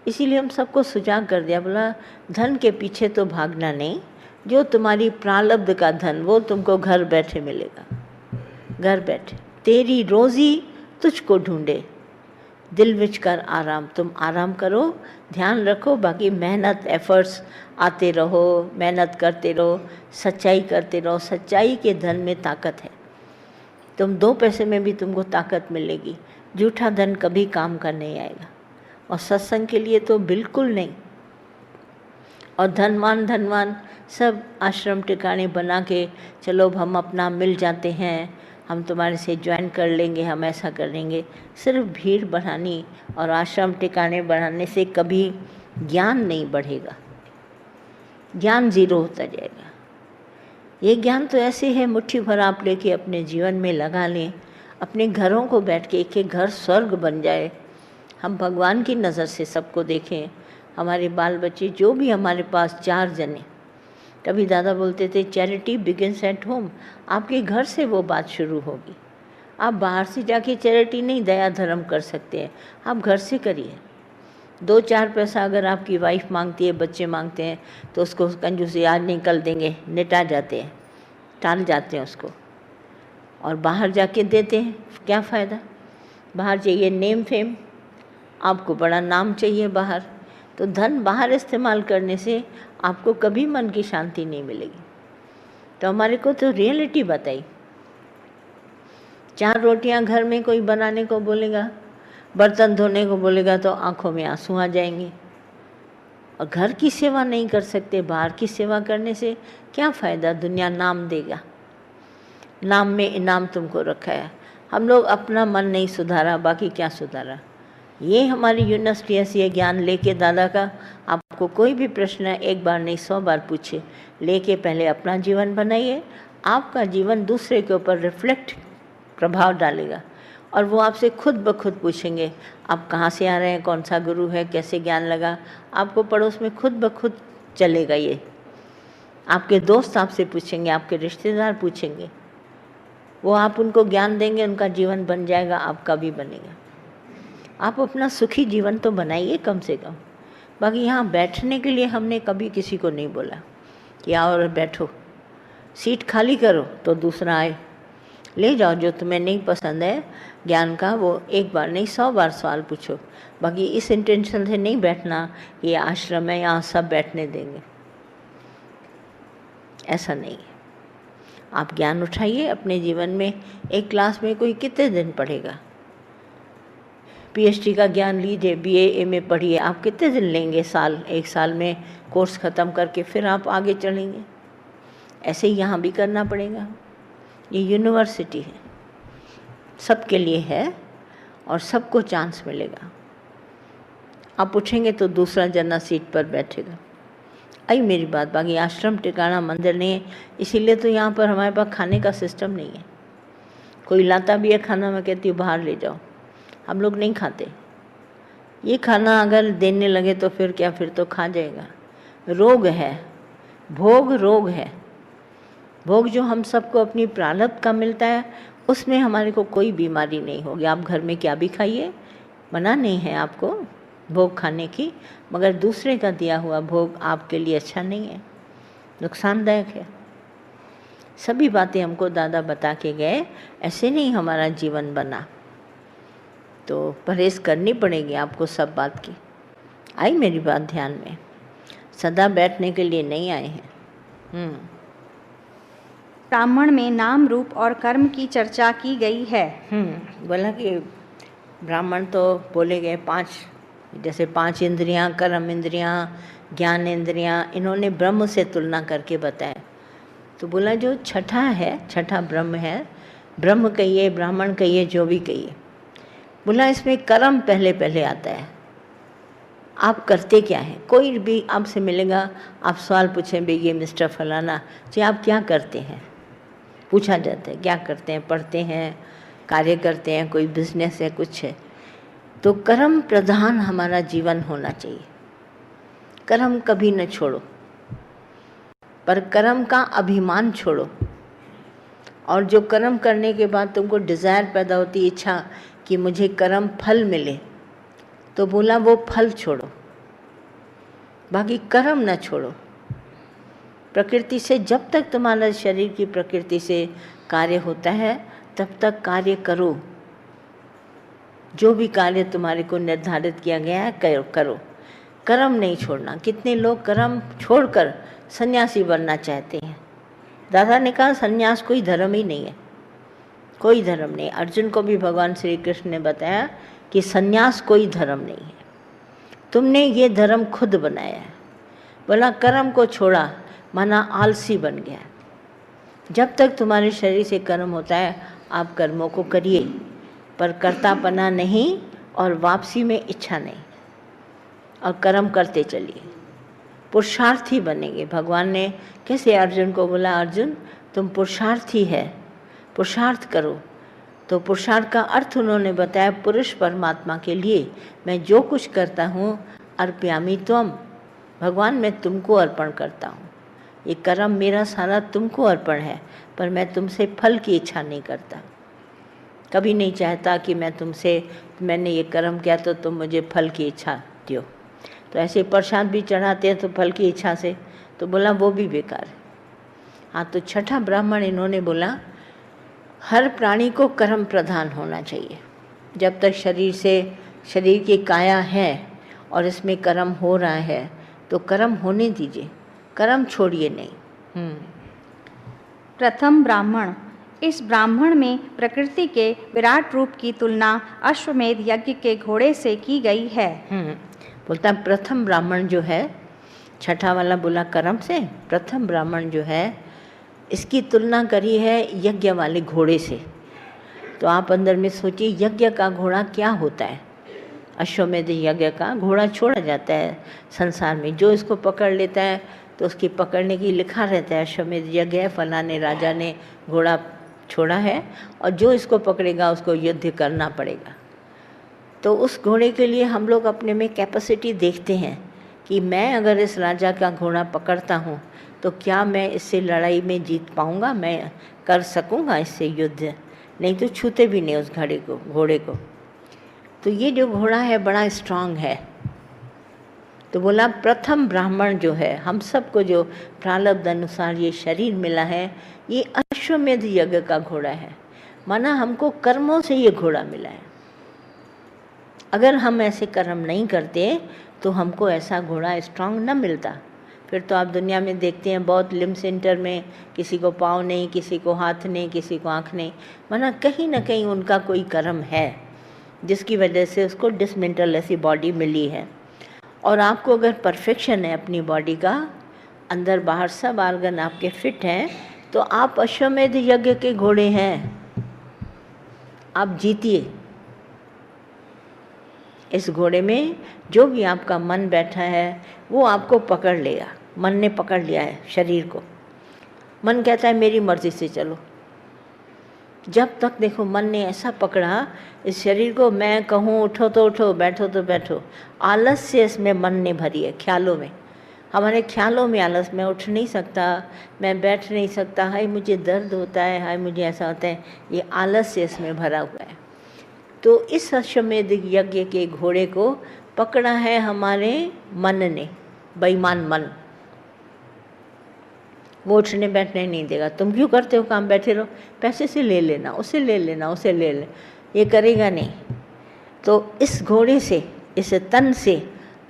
इसीलिए हम सबको सुझाव कर दिया, बोला धन के पीछे तो भागना नहीं, जो तुम्हारी प्रारब्ध का धन वो तुमको घर बैठे मिलेगा। घर बैठे तेरी रोज़ी तुझको ढूंढे, दिल विच कर आराम। तुम आराम करो, ध्यान रखो, बाकी मेहनत एफर्ट्स आते रहो, मेहनत करते रहो, सच्चाई करते रहो। सच्चाई के धन में ताकत है। तुम 2 पैसे में भी तुमको ताकत मिलेगी। झूठा धन कभी काम का नहीं आएगा, और सत्संग के लिए तो बिल्कुल नहीं। और धनवान सब आश्रम ठिकाने बना के, चलो हम अपना मिल जाते हैं, हम तुम्हारे से ज्वाइन कर लेंगे, हम ऐसा कर लेंगे। सिर्फ भीड़ बढ़ानी और आश्रम ठिकाने बढ़ाने से कभी ज्ञान नहीं बढ़ेगा, ज्ञान ज़ीरो होता जाएगा। ये ज्ञान तो ऐसे है, मुट्ठी भर आप लेके अपने जीवन में लगा लें, अपने घरों को बैठ के एक एक घर स्वर्ग बन जाए। हम भगवान की नज़र से सबको देखें, हमारे बाल बच्चे जो भी हमारे पास 4 जने। कभी दादा बोलते थे चैरिटी बिगिंस एट होम, आपके घर से वो बात शुरू होगी। आप बाहर से जाके चैरिटी नहीं, दया धर्म कर सकते हैं, आप घर से करिए। 2-4 पैसा अगर आपकी वाइफ मांगती है, बच्चे मांगते हैं, तो उसको कंजूसी आज नहीं कल देंगे, निटा जाते हैं, टाल जाते हैं उसको। और बाहर जाके देते हैं, क्या फ़ायदा। बाहर चाहिए नेम फेम, आपको बड़ा नाम चाहिए बाहर, तो धन बाहर इस्तेमाल करने से आपको कभी मन की शांति नहीं मिलेगी। तो हमारे को तो रियलिटी बताई। 4 रोटियां घर में कोई बनाने को बोलेगा, बर्तन धोने को बोलेगा, तो आंखों में आंसू आ जाएंगे। और घर की सेवा नहीं कर सकते, बाहर की सेवा करने से क्या फ़ायदा। दुनिया नाम देगा, नाम में इनाम तुमको रखा है। हम लोग अपना मन नहीं सुधारा, बाकी क्या सुधारा। ये हमारी यूनिवर्सिटी ऐसी है, ज्ञान लेके दादा का आपको कोई भी प्रश्न है, 1 बार नहीं 100 बार पूछे, लेके पहले अपना जीवन बनाइए। आपका जीवन दूसरे के ऊपर रिफ्लेक्ट प्रभाव डालेगा, और वो आपसे खुद ब खुद पूछेंगे आप कहाँ से आ रहे हैं, कौन सा गुरु है, कैसे ज्ञान लगा। आपको पड़ोस में खुद ब खुद चलेगा ये। आपके दोस्त आपसे पूछेंगे, आपके रिश्तेदार पूछेंगे, वो आप उनको ज्ञान देंगे, उनका जीवन बन जाएगा, आपका भी बनेगा। आप अपना सुखी जीवन तो बनाइए कम से कम। बाकी यहाँ बैठने के लिए हमने कभी किसी को नहीं बोला कि आओ और बैठो, सीट खाली करो तो दूसरा आए, ले जाओ जो तुम्हें नहीं पसंद है ज्ञान का, वो 1 बार नहीं 100 बार सवाल पूछो। बाकी इस इंटेंशन से नहीं बैठना कि ये आश्रम है, यहाँ सब बैठने देंगे, ऐसा नहीं है। आप ज्ञान उठाइए अपने जीवन में। एक क्लास में कोई कितने दिन पढ़ेगा। पीएचडी का ज्ञान लीजिए, बीए एमए पढ़िए, आप कितने दिन लेंगे, साल, 1 साल में कोर्स ख़त्म करके फिर आप आगे चलेंगे। ऐसे ही यहाँ भी करना पड़ेगा। ये यूनिवर्सिटी है, सबके लिए है, और सबको चांस मिलेगा। आप उठेंगे तो दूसरा जना सीट पर बैठेगा। आई मेरी बात। बाकी आश्रम ठिकाना मंदिर नहीं है, इसीलिए तो यहाँ पर हमारे पास खाने का सिस्टम नहीं है। कोई लाता भी है खाना, मैं कहती हूँ बाहर ले जाओ, हम लोग नहीं खाते। ये खाना अगर देने लगे तो फिर क्या, फिर तो खा जाएगा। रोग है, भोग रोग है। भोग जो हम सबको अपनी प्रारब्ध का मिलता है, उसमें हमारे को कोई बीमारी नहीं होगी। आप घर में क्या भी खाइए, मना नहीं है आपको भोग खाने की, मगर दूसरे का दिया हुआ भोग आपके लिए अच्छा नहीं है, नुकसानदायक है। सभी बातें हमको दादा बता के गए, ऐसे नहीं हमारा जीवन बना। तो परहेज़ करनी पड़ेगी आपको सब बात की। आई मेरी बात ध्यान में। सदा बैठने के लिए नहीं आए हैं। ब्राह्मण में नाम रूप और कर्म की चर्चा की गई है। बोला कि ब्राह्मण तो बोले गए 5, जैसे 5 इंद्रियां, कर्म इंद्रियां, ज्ञान इंद्रियां, इन्होंने ब्रह्म से तुलना करके बताया। तो बोला जो छठा है, छठा ब्रह्म है, ब्रह्म कहिए, ब्राह्मण कहिए, जो भी कहिए, बोला इसमें कर्म पहले पहले आता है। आप करते क्या हैं। कोई भी आपसे मिलेगा, आप सवाल पूछें, भाई ये मिस्टर फलाना जी आप क्या करते हैं, पूछा जाता है क्या करते हैं, पढ़ते हैं, कार्य करते हैं, कोई बिजनेस है, कुछ है। तो कर्म प्रधान हमारा जीवन होना चाहिए। कर्म कभी न छोड़ो, पर कर्म का अभिमान छोड़ो। और जो कर्म करने के बाद तुमको डिज़ायर पैदा होती, इच्छा कि मुझे कर्म फल मिले, तो बोला वो फल छोड़ो। बाकी कर्म न छोड़ो। प्रकृति से जब तक तुम्हारा शरीर की प्रकृति से कार्य होता है तब तक कार्य करो। जो भी कार्य तुम्हारे को निर्धारित किया गया है करो। कर्म नहीं छोड़ना। कितने लोग कर्म छोड़कर सन्यासी बनना चाहते हैं। दादा ने कहा सन्यास कोई धर्म ही नहीं है, कोई धर्म नहीं। अर्जुन को भी भगवान श्री कृष्ण ने बताया कि सन्यास कोई धर्म नहीं है, तुमने ये धर्म खुद बनाया है। बोला कर्म को छोड़ा माना आलसी बन गया। जब तक तुम्हारे शरीर से कर्म होता है आप कर्मों को करिए, पर कर्तापना नहीं और वापसी में इच्छा नहीं, और कर्म करते चलिए। पुरुषार्थी बनेंगे। भगवान ने कैसे अर्जुन को बोला, अर्जुन तुम पुरुषार्थी है, पुरुषार्थ करो। तो पुरुषार्थ का अर्थ उन्होंने बताया, पुरुष परमात्मा के लिए मैं जो कुछ करता हूँ अर्पयामि त्वम, भगवान मैं तुमको अर्पण करता हूँ। ये कर्म मेरा सारा तुमको अर्पण है, पर मैं तुमसे फल की इच्छा नहीं करता। कभी नहीं चाहता कि मैं तुमसे, मैंने ये कर्म किया तो तुम मुझे फल की इच्छा दो। तो ऐसे प्रसाद भी चढ़ाते हैं तो फल की इच्छा से, तो बोला वो भी बेकार है। हाँ, तो छठा ब्राह्मण इन्होंने बोला हर प्राणी को कर्म प्रधान होना चाहिए। जब तक शरीर की काया है और इसमें कर्म हो रहा है तो कर्म होने दीजिए, कर्म छोड़िए नहीं। प्रथम ब्राह्मण। इस ब्राह्मण में प्रकृति के विराट रूप की तुलना अश्वमेध यज्ञ के घोड़े से की गई है। बोलता है प्रथम ब्राह्मण जो है, छठा वाला बोला कर्म से, प्रथम ब्राह्मण जो है इसकी तुलना करी है यज्ञ वाले घोड़े से। तो आप अंदर में सोचिए यज्ञ का घोड़ा क्या होता है। अश्वमेध यज्ञ का घोड़ा छोड़ा जाता है संसार में, जो इसको पकड़ लेता है तो उसकी पकड़ने की लिखा रहता है अश्वमेध यज्ञ है, फलाने राजा ने घोड़ा छोड़ा है और जो इसको पकड़ेगा उसको युद्ध करना पड़ेगा। तो उस घोड़े के लिए हम लोग अपने में कैपेसिटी देखते हैं कि मैं अगर इस राजा का घोड़ा पकड़ता हूँ तो क्या मैं इससे लड़ाई में जीत पाऊँगा, मैं कर सकूँगा इससे युद्ध, नहीं तो छूते भी नहीं उस घोड़े को। तो ये जो घोड़ा है बड़ा स्ट्रांग है। तो बोला प्रथम ब्राह्मण जो है, हम सबको जो प्रारब्ध अनुसार ये शरीर मिला है ये अश्वमेध यज्ञ का घोड़ा है, माना हमको कर्मों से ये घोड़ा मिला है। अगर हम ऐसे कर्म नहीं करते तो हमको ऐसा घोड़ा स्ट्रांग न मिलता। फिर तो आप दुनिया में देखते हैं बहुत लिम्ब सेंटर में किसी को पाँव नहीं, किसी को हाथ नहीं, किसी को आँख नहीं, माना कहीं ना कहीं उनका कोई कर्म है जिसकी वजह से उसको डिसमेंटल ऐसी बॉडी मिली है। और आपको अगर परफेक्शन है अपनी बॉडी का, अंदर बाहर सब आर्गन आपके फिट हैं, तो आप अश्वमेध यज्ञ के घोड़े हैं। आप जीतिए इस घोड़े में। जो भी आपका मन बैठा है वो आपको पकड़ लेगा। मन ने पकड़ लिया है शरीर को, मन कहता है मेरी मर्जी से चलो। जब तक देखो मन ने ऐसा पकड़ा इस शरीर को, मैं कहूँ उठो तो उठो, बैठो तो बैठो, आलस से इसमें मन ने भरी है। ख्यालों में, हमारे ख्यालों में आलस, मैं उठ नहीं सकता, मैं बैठ नहीं सकता, हाय मुझे दर्द होता है, हाय मुझे ऐसा होता है, ये आलस से इसमें भरा हुआ है। तो इस अश्वमेध यज्ञ के घोड़े को पकड़ा है हमारे मन ने, बेईमान मन। वो उठने बैठने नहीं देगा। तुम क्यों करते हो काम, बैठे रहो, पैसे से ले लेना, उसे ले लेना, उसे ले ले, ये करेगा नहीं। तो इस घोड़े से, इस तन से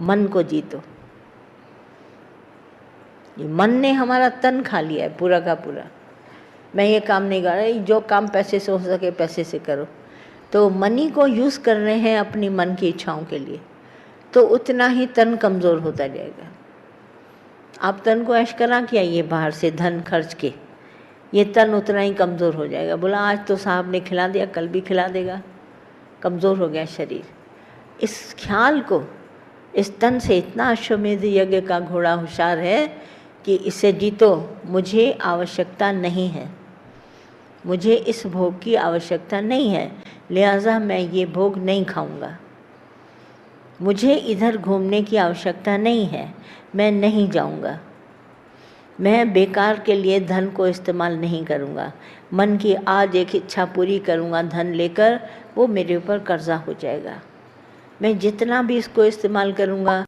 मन को जीतो। ये मन ने हमारा तन खा लिया है पूरा का पूरा। मैं ये काम नहीं कर रहा, जो काम पैसे से हो सके पैसे से करो। तो मनी को यूज़ कर रहे हैं अपनी मन की इच्छाओं के लिए, तो उतना ही तन कमज़ोर होता जाएगा। आप तन को ऐश करा के आइए बाहर से धन खर्च के, ये तन उतना ही कमज़ोर हो जाएगा। बोला आज तो साहब ने खिला दिया, कल भी खिला देगा, कमज़ोर हो गया शरीर। इस ख्याल को, इस तन से इतना अश्वमेध यज्ञ का घोड़ा होशियार है कि इसे जीतो। मुझे आवश्यकता नहीं है, मुझे इस भोग की आवश्यकता नहीं है, लिहाजा मैं ये भोग नहीं खाऊंगा। मुझे इधर घूमने की आवश्यकता नहीं है, मैं नहीं जाऊंगा। मैं बेकार के लिए धन को इस्तेमाल नहीं करूंगा। मन की आज एक इच्छा पूरी करूंगा धन लेकर, वो मेरे ऊपर कर्जा हो जाएगा। मैं जितना भी इसको इस्तेमाल करूंगा